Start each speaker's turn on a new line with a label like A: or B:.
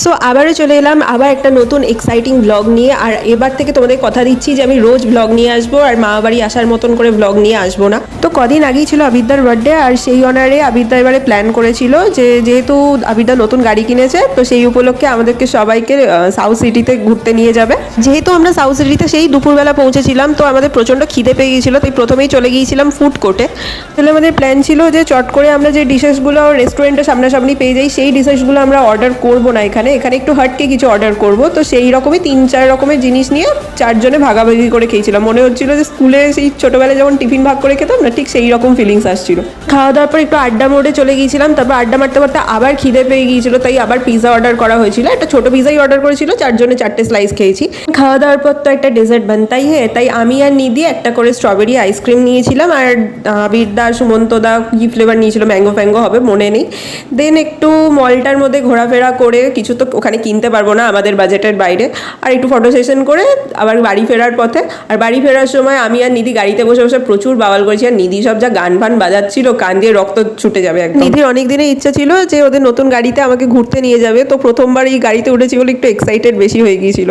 A: So আবারও চলে এলাম আবার একটা নতুন এক্সাইটিং ব্লগ নিয়ে। আর এবার থেকে তোমাদের কথা দিচ্ছি যে আমি রোজ ব্লগ নিয়ে আসবো, আর মা বাড়ি আসার মতন করে ব্লগ নিয়ে আসবো না। তো কদিন আগেই ছিল আবিদ্যার বার্থডে, আর সেই অনারে আবিদ্যা এবারে প্ল্যান করেছিল যে যেহেতু আবিদ্যা নতুন গাড়ি কিনেছে, তো সেই উপলক্ষে আমাদেরকে সবাইকে সাউথ সিটিতে ঘুরতে নিয়ে যাবে। যেহেতু আমরা সাউথ সিটিতে সেই দুপুরবেলা পৌঁছেছিলাম, তো আমাদের প্রচণ্ড খিদে পেয়ে গিয়েছিলো, তাই প্রথমেই চলে গিয়েছিলাম ফুড কোর্টে। তাহলে আমাদের প্ল্যান ছিল যে চট করে আমরা যে ডিশেসগুলো রেস্টুরেন্টের সামনাসামনি পেয়ে যাই, সেই ডিশেসগুলো আমরা অর্ডার করবো না, এখানে একটু হাটকে কিছু অর্ডার করব। তো সেই রকমই 3-4 রকমের জিনিস নিয়ে 4 জনে ভাগাভাগি করে খেয়েছিলাম। মনে হচ্ছিল যে স্কুলে সেই ছোটোবেলায় যেমন টিফিন ভাগ করে খেতাম না, ঠিক সেই রকম ফিলিংস আসছিল। খাওয়া দাওয়ার পর একটু আড্ডা মোড়ে চলে গিয়েছিলাম, তারপর আড্ডা মারতে মারতে আবার খিদে পেয়ে গিয়েছিল, তাই আবার পিৎজা অর্ডার করা হয়েছিল। একটা ছোটো পিৎজাই অর্ডার করেছিল, 4 জনে 4টে স্লাইস খেয়েছি। খাওয়া দাওয়ার পর তো একটা ডেজার্ট বানতাই হ্যাঁ, তাই আমি আর নিদি একটা করে স্ট্রবেরি আইসক্রিম নিয়েছিলাম, আর আবিরদা সুমন্তদা কি ফ্লেভার নিয়েছিল, ম্যাঙ্গো ফ্যাঙ্গো হবে মনে নেই। দেন একটু মলটার মধ্যে ঘোরাফেরা করে, কিছু তো ওখানে কিনতে পারবো না আমাদের বাজেটের বাইরে, আর একটু ফটো সেশন করে আবার বাড়ি ফেরার পথে। আর বাড়ি ফেরার সময় আমি আর নিধি গাড়িতে বসে বসে প্রচুর বাওয়াল করেছি, আর নিধি সব যা গান ফান বাজাচ্ছিল, কান দিয়ে রক্ত ছুটে যাবে একদম। নিধির অনেক দিনের ইচ্ছা ছিল যে ওদের নতুন গাড়িতে আমাকে ঘুরতে নিয়ে যাবে, তো প্রথমবার এই গাড়িতে উঠেছি বলে একটু এক্সাইটেড বেশি হয়ে গিয়েছিল।